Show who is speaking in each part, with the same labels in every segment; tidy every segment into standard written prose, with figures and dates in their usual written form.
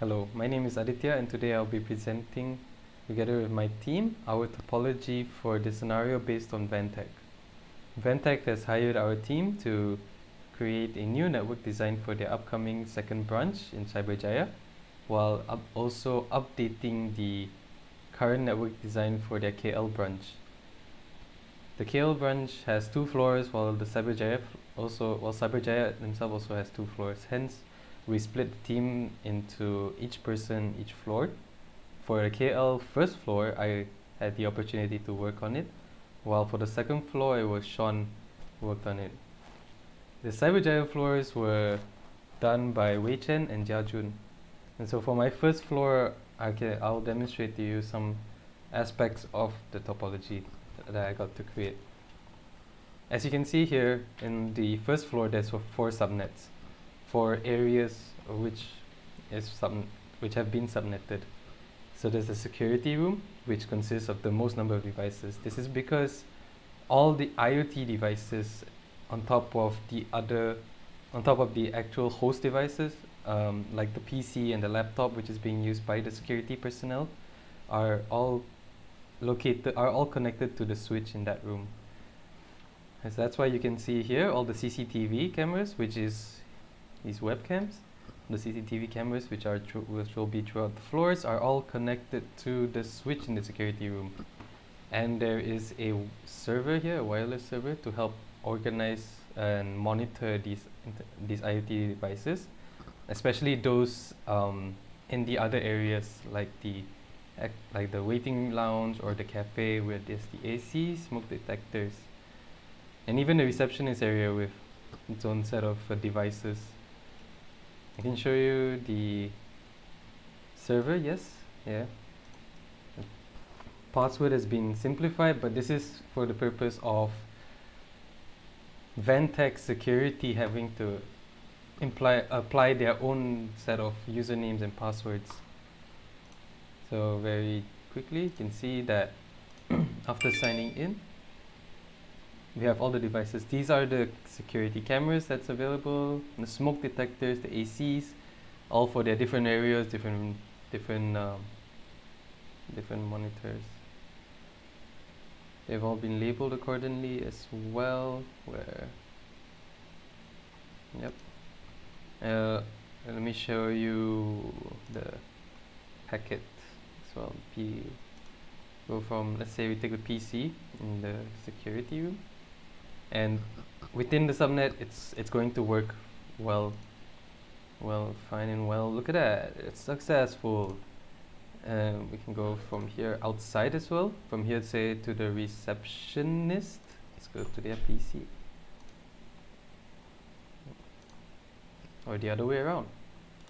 Speaker 1: Hello, my name is Aditya and today I'll be presenting together with my team our topology for the scenario based on Vantech. Vantech has hired our team to create a new network design for their upcoming second branch in Cyberjaya while also updating the current network design for their KL branch. The KL branch has 2 floors while the Cyberjaya Cyberjaya themselves also has 2 floors. Hence, we split the team into each person each floor. For the KL first floor, I had the opportunity to work on it, while for the second floor, it was Sean who worked on it. The Cyberjaya floors were done by Wei Chen and Jia Jun. And so for my first floor, I'll demonstrate to you some aspects of the topology that I got to create. As you can see here, in the first floor, there's 4 subnets, 4 areas which have been subnetted. So there's the security room, which consists of the most number of devices. This is because all the IoT devices on top of the actual host devices, like the PC and the laptop, which is being used by the security personnel, are all connected to the switch in that room. So that's why you can see here all the CCTV cameras, which is these webcams. The CCTV cameras, which will be throughout the floors, are all connected to the switch in the security room. And there is a server here, a wireless server, to help organize and monitor these IoT devices, especially those in the other areas like the waiting lounge or the cafe where there's the AC, smoke detectors, and even the receptionist area with its own set of devices. I can show you the server, yes, yeah. The password has been simplified, but this is for the purpose of Vantech security having to apply their own set of usernames and passwords. So very quickly, you can see that after signing in, we have all the devices. These are the security cameras that's available, the smoke detectors, the ACs, all for their different areas, different monitors. They've all been labeled accordingly as well. Let me show you the packet as well. Go from, let's say we take the PC in the security room, and within the subnet it's going to work fine and well. Look at that, it's successful. We can go from here outside as well, from here say to the receptionist. Let's go to their PC, or the other way around,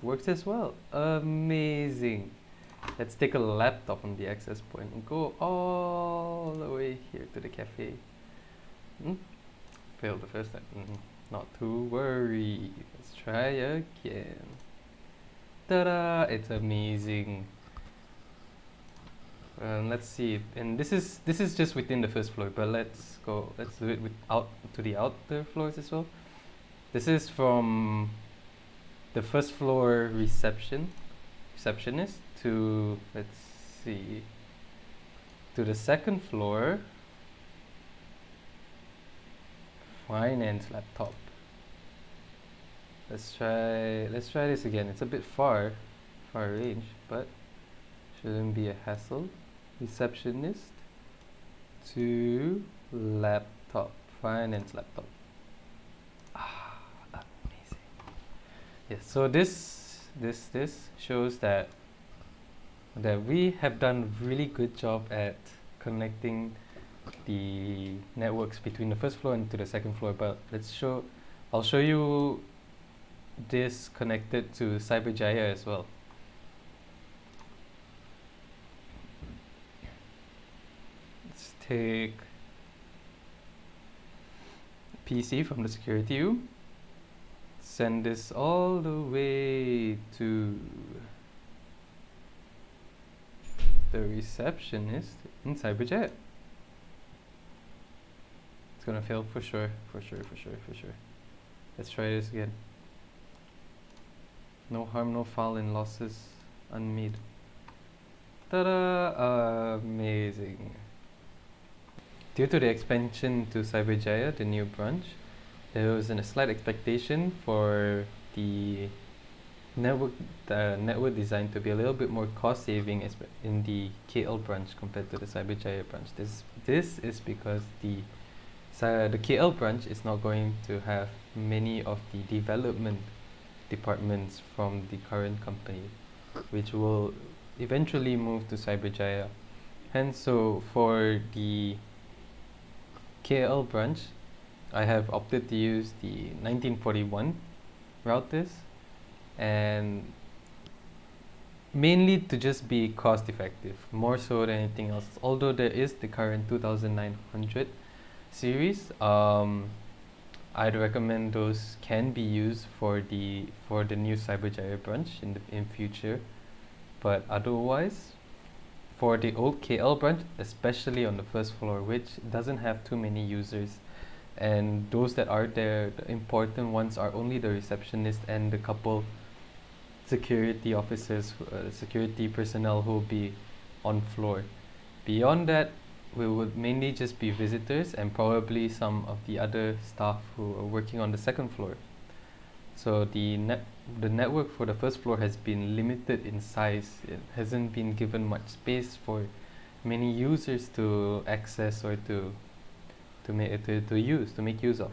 Speaker 1: works as well. Amazing. Let's take a laptop on the access point and go all the way here to the cafe. Failed the first time. Not to worry. Let's try again. Ta-da! It's amazing. Let's see. And this is just within the first floor, but let's do it out to the outer floors as well. This is from the first floor receptionist to, let's see, to the second floor finance laptop. Let's try this again. It's a bit far range, but shouldn't be a hassle. Receptionist to laptop, finance laptop. Amazing. Yes, so this shows that we have done really good job at connecting the networks between the first floor and to the second floor. But I'll show you this connected to Cyberjaya as well. Let's take PC from the security room, send this all the way to the receptionist in Cyberjaya. It's gonna fail for sure. Let's try this again. No harm, no foul in losses. Unmade. Ta-da! Amazing. Due to the expansion to Cyberjaya, the new branch, there was a slight expectation for the network network design to be a little bit more cost saving in the KL branch compared to the Cyberjaya branch. This is because the KL branch is not going to have many of the development departments from the current company, which will eventually move to Cyberjaya. Hence, so for the KL branch, I have opted to use the 1941 routers, and mainly to just be cost effective, more so than anything else. Although there is the current 2900 series, I'd recommend those can be used for the new Cyberjaya branch in future, but otherwise, for the old KL branch, especially on the first floor, which doesn't have too many users, and those that are there, the important ones are only the receptionist and the couple security officers, security personnel who will be on floor. Beyond that, we would mainly just be visitors and probably some of the other staff who are working on the second floor. So the network for the first floor has been limited in size. It hasn't been given much space for many users to access or to make use of.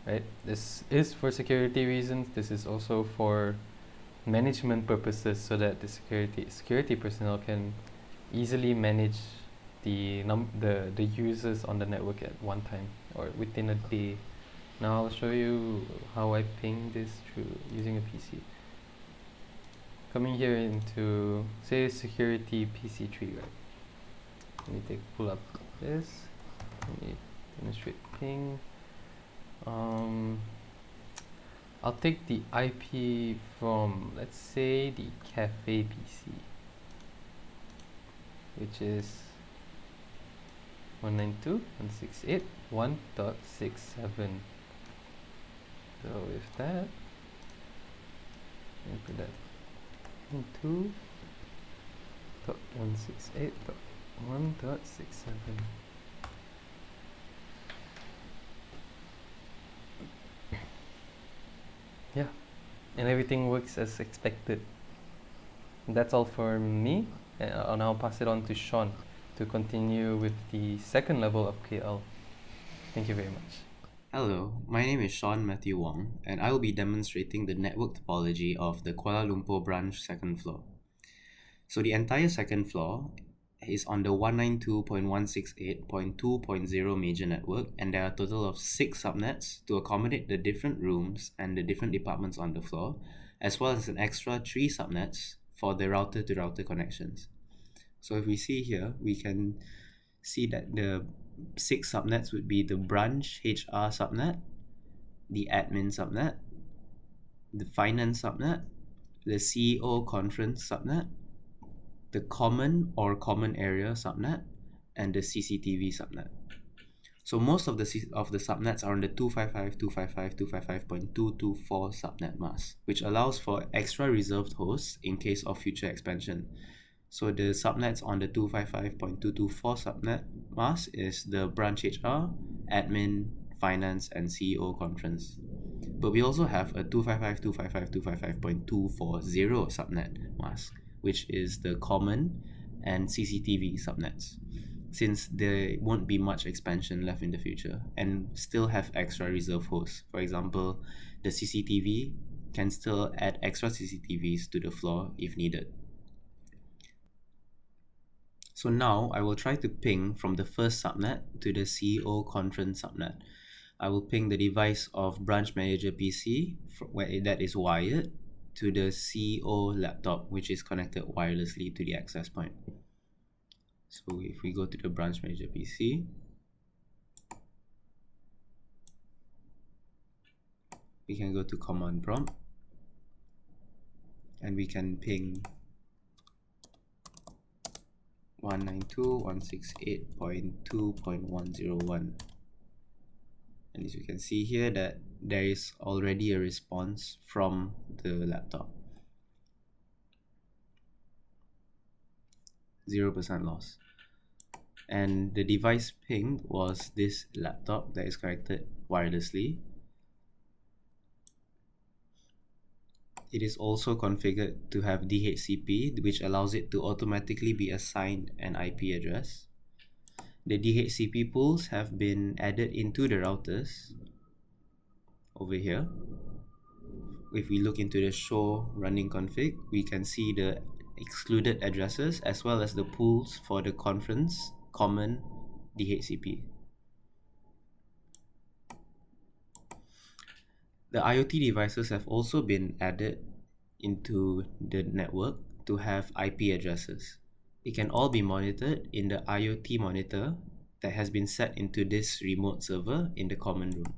Speaker 1: Right? This is for security reasons. This is also for management purposes, so that the security personnel can easily manage the users on the network at one time or within a day. Now I'll show you how I ping this through using a PC. Coming here into, say, security PC tree, right? Let me pull up this. Let me demonstrate ping. I'll take the IP from, let's say, the cafe PC, which is 192.168.1.67. So with that, let me put that 192.168.1.67. Yeah, and everything works as expected. That's all for me, and I'll now pass it on to Sean to continue with the second level of KL. Thank you very much.
Speaker 2: Hello, my name is Sean Matthew Wong, and I will be demonstrating the network topology of the Kuala Lumpur branch second floor. So the entire second floor is on the 192.168.2.0 major network, and there are a total of 6 subnets to accommodate the different rooms and the different departments on the floor, as well as an extra 3 subnets for the router-to-router connections. So if we see here, we can see that the 6 subnets would be the branch HR subnet, the admin subnet, the finance subnet, the CEO conference subnet, the common or common area subnet, and the CCTV subnet. So most of the subnets are on the 255.255.224 subnet mask, which allows for extra reserved hosts in case of future expansion. So the subnets on the 255.224 subnet mask is the branch HR, admin, finance, and CEO conference. But we also have a 255.255.240 subnet mask, which is the common and CCTV subnets, since there won't be much expansion left in the future and still have extra reserve hosts. For example, the CCTV can still add extra CCTVs to the floor if needed. So now I will try to ping from the first subnet to the CEO conference subnet. I will ping the device of branch manager PC where that is wired to the CEO laptop, which is connected wirelessly to the access point. So if we go to the branch manager PC, we can go to command prompt and we can ping 192.168.2.101. And as you can see here that there is already a response from the laptop. 0% loss. And the device pinged was this laptop that is connected wirelessly. It is also configured to have DHCP, which allows it to automatically be assigned an IP address. The DHCP pools have been added into the routers over here. If we look into the show running config, we can see the excluded addresses as well as the pools for the conference common DHCP. The IoT devices have also been added into the network to have IP addresses. It can all be monitored in the IoT monitor that has been set into this remote server in the common room.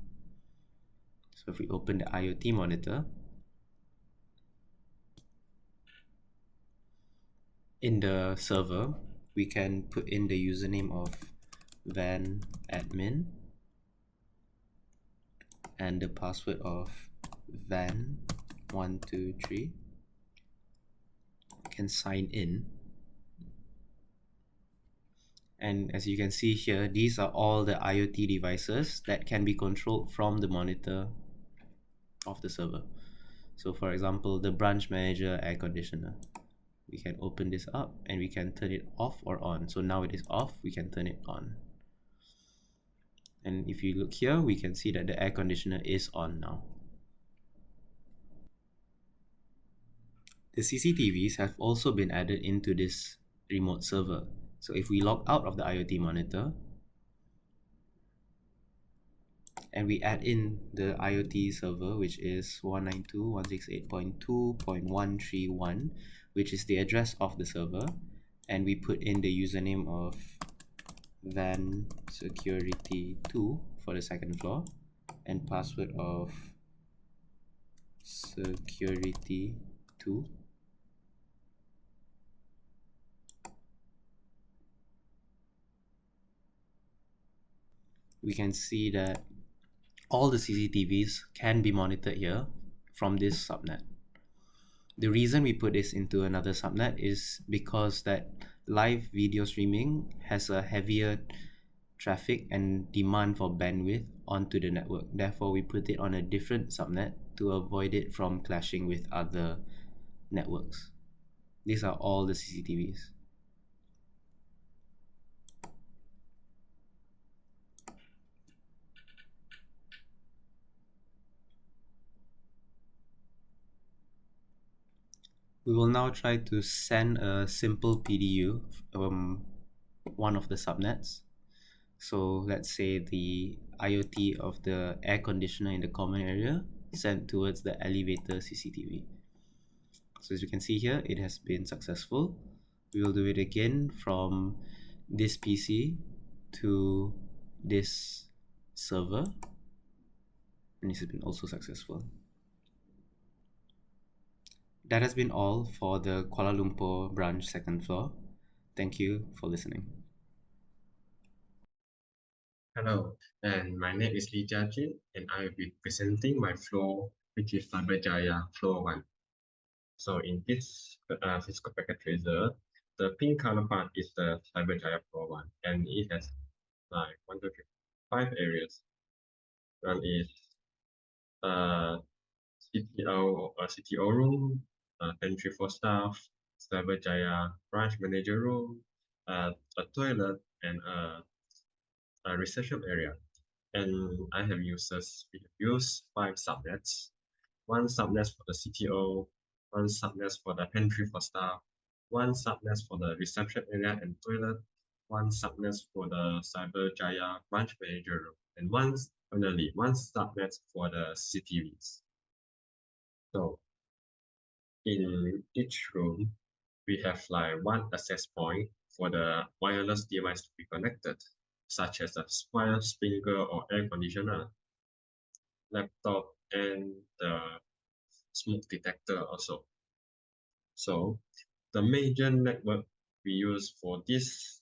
Speaker 2: So if we open the IoT monitor, in the server, we can put in the username of van admin and the password of van123. Can sign in, and as you can see here, these are all the IoT devices that can be controlled from the monitor of the server. So for example, the branch manager air conditioner, we can open this up and we can turn it off or on. So now it is off, we can turn it on. And if you look here, we can see that the air conditioner is on now. The CCTVs have also been added into this remote server. So if we log out of the IoT monitor and we add in the IoT server, which is 192.168.2.131, which is the address of the server, and we put in the username of van security2 for the second floor and password of security2, we can see that all the CCTVs can be monitored here from this subnet. The reason we put this into another subnet is because that live video streaming has a heavier traffic and demand for bandwidth onto the network. Therefore, we put it on a different subnet to avoid it from clashing with other networks. These are all the CCTVs. We will now try to send a simple PDU from one of the subnets. So let's say the IoT of the air conditioner in the common area sent towards the elevator CCTV. So as you can see here, it has been successful. We will do it again from this PC to this server, and this has been also successful. That has been all for the Kuala Lumpur branch second floor. Thank you for listening.
Speaker 3: Hello, and my name is Lee Jiajin, and I will be presenting my floor, which is Cyberjaya Floor 1. So in this physical packet tracer, the pink color part is the Cyberjaya Floor 1, and it has like 1, 2, 3, 5 areas. One is CTO room, pantry for staff, Cyberjaya branch manager room, a toilet, and a reception area. And I have we have used 5 subnets. One subnet for the CTO, one subnet for the pantry for staff, one subnet for the reception area and toilet, one subnet for the Cyberjaya branch manager room, and finally one subnet for the CCTVs. So in each room, we have like one access point for the wireless device to be connected, such as a fire sprinkler or air conditioner, laptop, and the smoke detector also. So the major network we use for this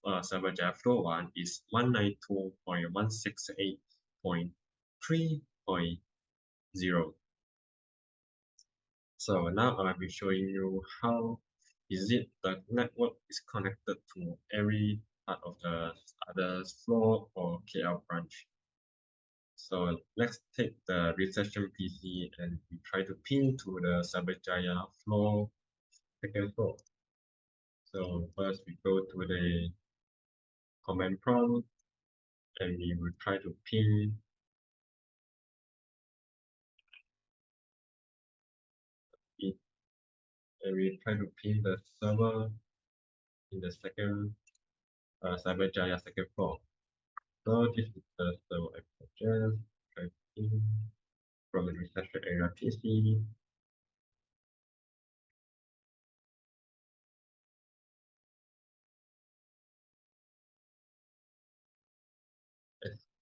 Speaker 3: Cyberjaya Flow 1 is 192.168.3.0. So now I'll be showing you how is it the network is connected to every part of the other floor or KL branch? So let's take the reception PC and we try to pin to the Cyberjaya floor, second floor. So first we go to the command prompt and we will try to pin it, and we try to pin the server in the second Cyberjaya second floor. So this is the server IP address. Try to pin from the reception area PC.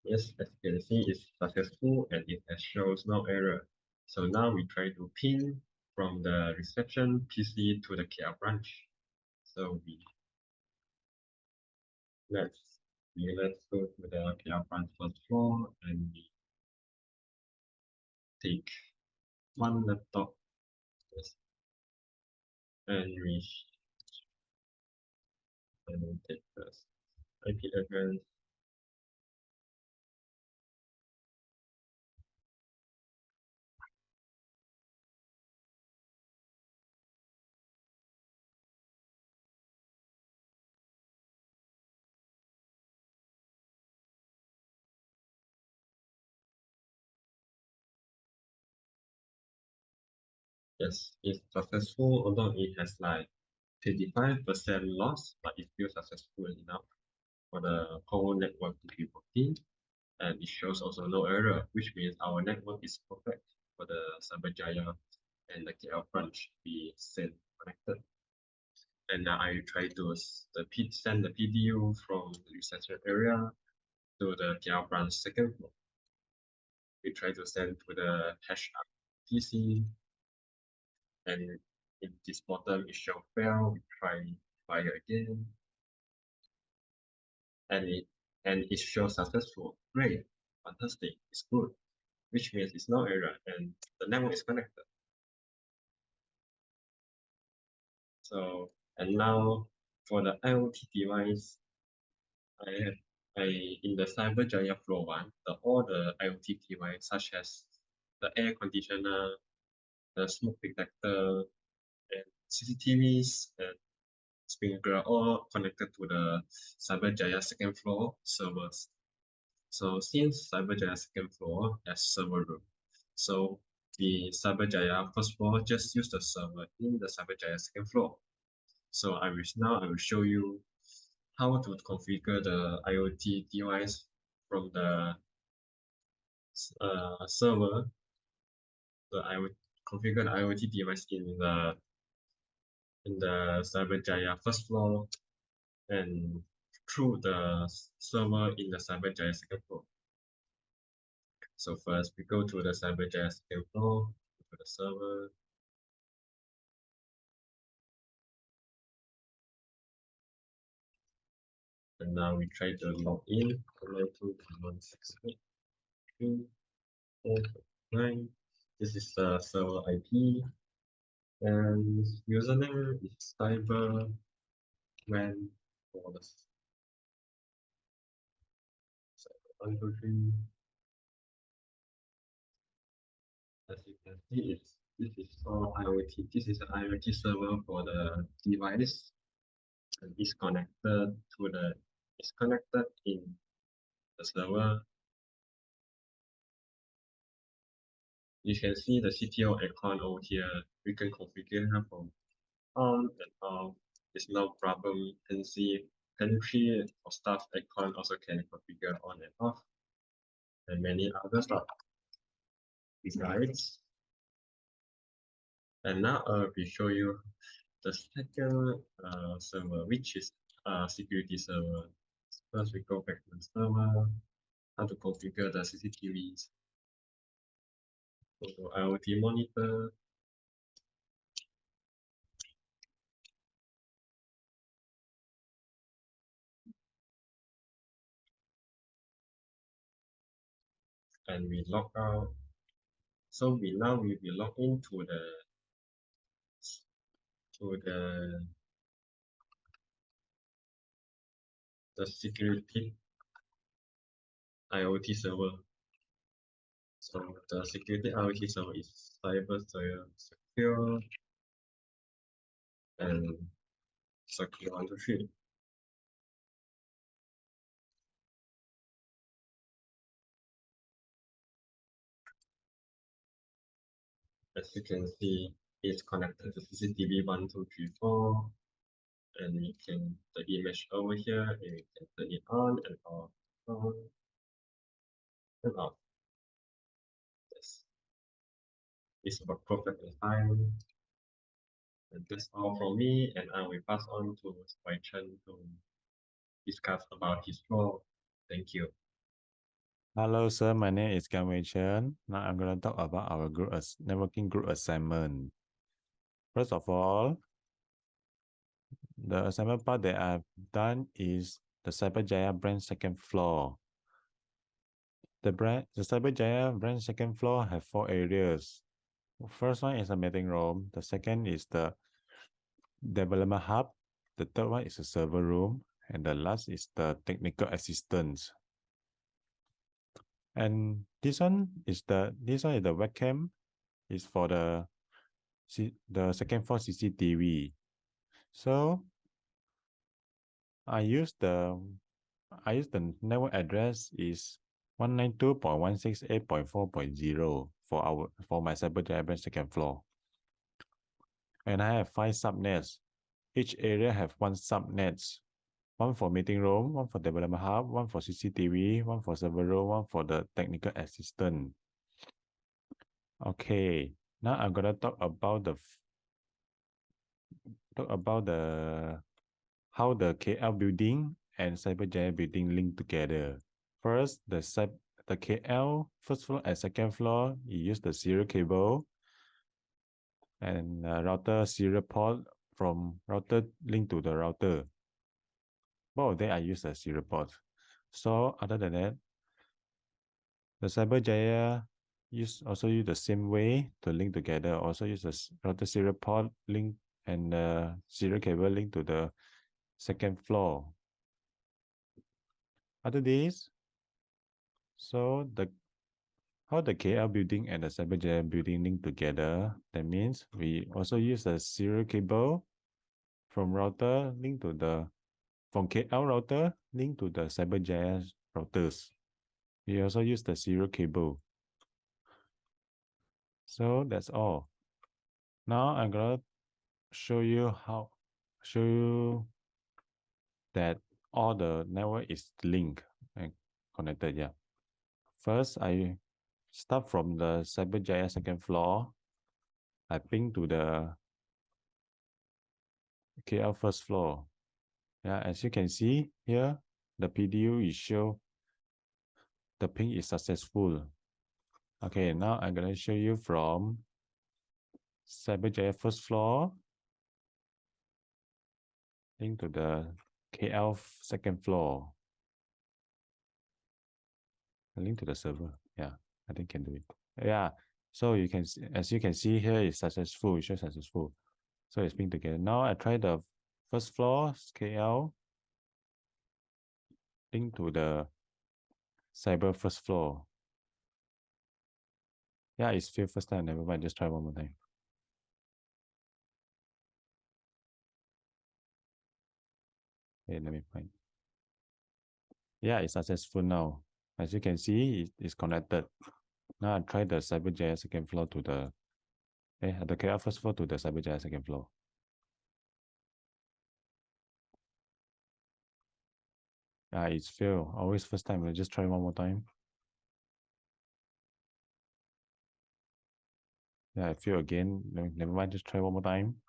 Speaker 3: Yes, as you can see, it's successful and it has shows no error. So now we try to pin from the reception PC to the KL branch. So let's let's go to the KL branch first floor and we take one laptop, yes, and we take the IP address. Yes, it's successful, although it has like 25% loss, but it's still successful enough for the whole network to be working. And it shows also no error, which means our network is perfect for the Cyberjaya and the KL branch be sent connected. And now I try to send the PDU from the reception area to the KL branch second floor. We try to send to the hash PC, and in this bottom it show fail. We try fire again, and it shows successful. Great, fantastic, it's good, which means it's no error and the network is connected. So, and now for the IoT device, I have in the Cyberjaya Flow 1, all the IoT device such as the air conditioner, the smoke detector, and CCTVs and sprinkler all connected to the Cyberjaya second floor servers. So since Cyberjaya second floor has server room, so the Cyberjaya first floor just use the server in the Cyberjaya second floor. So I will show you how to configure the IoT device from the server. So I would configure the IoT device in the Cyberjaya first floor and through the server in the Cyberjaya second floor. So first we go to the Cyberjaya second floor, to the server, and now we try to log in. 192.168.2.4.9. This is the server IP, and username is cyberman for the cyber. As you can see, this is all IoT. This is an IoT server for the device, and it's connected in the server. You can see the CTO icon over here. We can configure it from on and off. It's no problem. And see country or staff icon also can configure on and off, and many other stuff. Besides, and now we show you the second server, which is security server. First, we go back to the server, how to configure the CCTVs. Go to IoT monitor, and we log out. So we will log into to the security IoT server. So the security IoT server is cyber secure and secure on the field. As you can see, it's connected to CCTV 1, 2, 3, 4, and we can the image over here, and we can turn it on and off. Yes, it's about perfectly fine. And that's all from me, and I will pass on to Wei Chen to discuss about his role. Thank you.
Speaker 4: Hello, sir. My name is Demostration. Now I'm going to talk about our networking group assignment. First of all, the assignment part that I've done is the Cyberjaya branch second floor. The Cyberjaya branch second floor have 4 areas. First one is a meeting room. The second is the development hub. The third one is a server room, and the last is the technical assistance. And this one is the webcam is for the second floor CCTV. So I use the network address is 192.168.4.0 for my Cyberjaya branch second floor. And I have 5 subnets. Each area have 1 subnet. One for meeting room, one for development hub, one for CCTV, one for server room, one for the technical assistant. Okay, now I'm gonna talk about how the KL building and Cyberjaya building link together. First, the KL first floor and second floor, you use the serial cable and router serial port from router link to the router. Both of them I use the serial port. So other than that, the Cyberjaya also use the same way to link together. Also use the router serial port link and serial cable link to the second floor. After this, so how the KL building and the Cyberjaya building link together, that means we also use the serial cable from KL router link to the Cyberjaya routers. We also use the serial cable. So that's all. Now I'm gonna show you that all the network is linked and connected. Yeah. First, I start from the Cyberjaya second floor. I ping to the KL first floor. Yeah, as you can see here, the PDU is show the ping is successful. Okay, now I'm gonna show you from Cyberjaya first floor link to the KL second floor. Link to the server. Yeah, I think can do it. Yeah, so you can see, as you can see here, it's successful. It shows successful. So it's being together. Now I try the first floor KL link to the cyber first floor. Yeah, it's failed first time. Never mind. Just try one more time. Okay, let me find. Yeah, it's successful now. As you can see, it's connected. Now I try the Cyberjaya second floor to the KL first floor to the Cyberjaya second floor. Yeah, it's failed. Always first time. Let's just try one more time. Yeah, I failed again. Never mind. Just try one more time.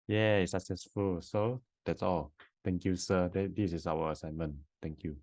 Speaker 4: Yeah, it's successful. So that's all. Thank you, sir. This is our assignment. Thank you.